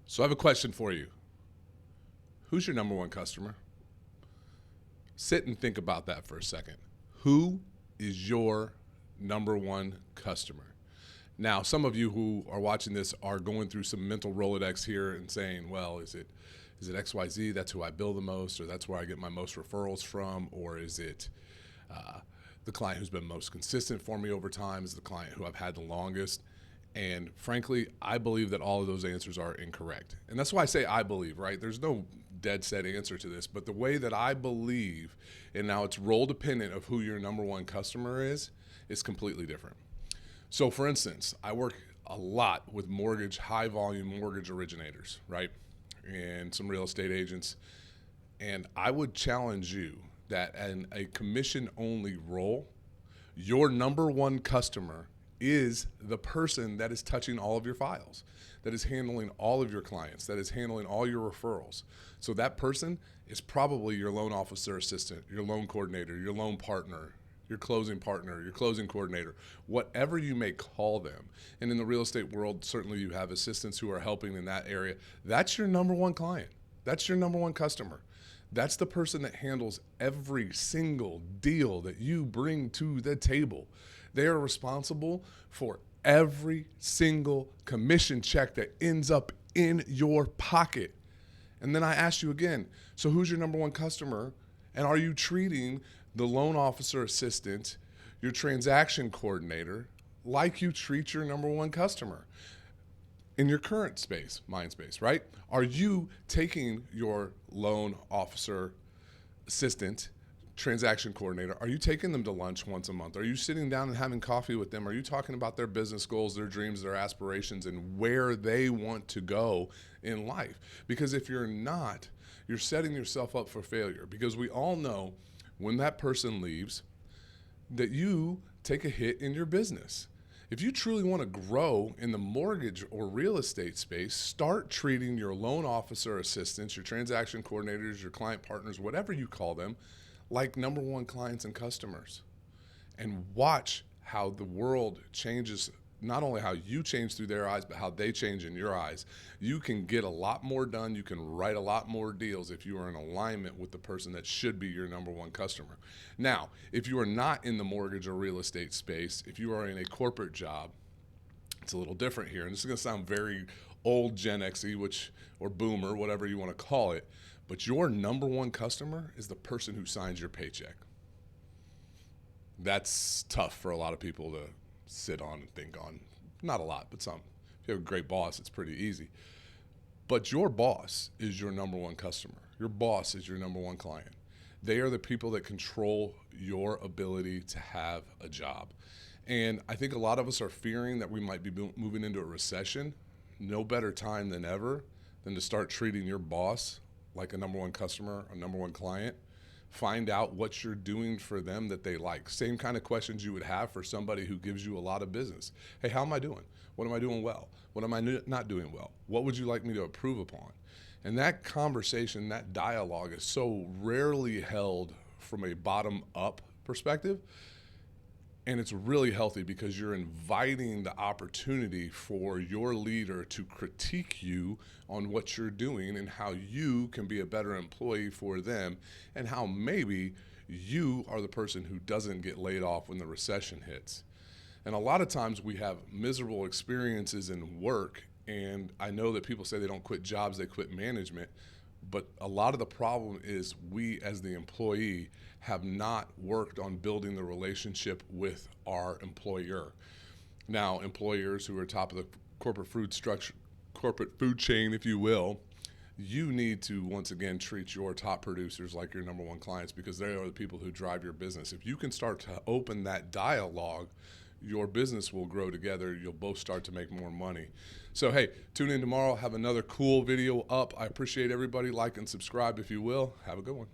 So I have a question for you. Who's your number one customer? Sit and think about that for a second. Who is your number one customer? Now, some of you who are watching this are going through some mental Rolodex here and saying, well, is it XYZ? That's who I bill the most, or that's where I get my most referrals from, or is it the client who's been most consistent for me over time? Is the client who I've had the longest? And frankly, I believe that all of those answers are incorrect. And that's why I say I believe, right? There's no dead set answer to this, but the way that I believe, and now it's role dependent of who your number one customer is completely different. So for instance, I work a lot with high volume mortgage originators, right? And some real estate agents. And I would challenge you that in a commission only role, your number one customer is the person that is touching all of your files, that is handling all of your clients, that is handling all your referrals. So that person is probably your loan officer assistant, your loan coordinator, your loan partner, your closing partner, your closing coordinator, whatever you may call them. And in the real estate world, certainly you have assistants who are helping in that area. That's your number one client. That's your number one customer. That's the person that handles every single deal that you bring to the table. They are responsible for every single commission check that ends up in your pocket. And then I ask you again, so who's your number one customer? And are you treating the loan officer assistant, your transaction coordinator, like you treat your number one customer in your current mind space, right? Are you taking your loan officer assistant, transaction coordinator, are you taking them to lunch once a month? Are you sitting down and having coffee with them? Are you talking about their business goals, their dreams, their aspirations, and where they want to go in life? Because if you're not, you're setting yourself up for failure, because we all know when that person leaves that you take a hit in your business. If you truly want to grow in the mortgage or real estate space, start treating your loan officer assistants, your transaction coordinators, your client partners, whatever you call them, like number one clients and customers. And watch how the world changes, not only how you change through their eyes, but how they change in your eyes. You can get a lot more done. You can write a lot more deals if you are in alignment with the person that should be your number one customer. Now, if you are not in the mortgage or real estate space, if you are in a corporate job, it's a little different here. And this is going to sound very old Gen X-y, or boomer, whatever you want to call it. But your number one customer is the person who signs your paycheck. That's tough for a lot of people to sit on and think on. Not a lot, but some. If you have a great boss, it's pretty easy. But your boss is your number one customer. Your boss is your number one client. They are the people that control your ability to have a job. And I think a lot of us are fearing that we might be moving into a recession. No better time than ever than to start treating your boss like a number one customer, a number one client. Find out what you're doing for them that they like. Same kind of questions you would have for somebody who gives you a lot of business. Hey, how am I doing? What am I doing well? What am I not doing well? What would you like me to improve upon? And that conversation, that dialogue is so rarely held from a bottom-up perspective. And it's really healthy because you're inviting the opportunity for your leader to critique you on what you're doing and how you can be a better employee for them, and how maybe you are the person who doesn't get laid off when the recession hits. And a lot of times we have miserable experiences in work, and I know that people say they don't quit jobs, they quit management. But a lot of the problem is we, as the employee, have not worked on building the relationship with our employer. Now, employers who are top of the corporate food chain, if you will, you need to, once again, treat your top producers like your number one clients, because they are the people who drive your business. If you can start to open that dialogue, your business will grow together. You'll both start to make more money. So, hey, tune in tomorrow. Have another cool video up. I appreciate everybody. Like and subscribe if you will. Have a good one.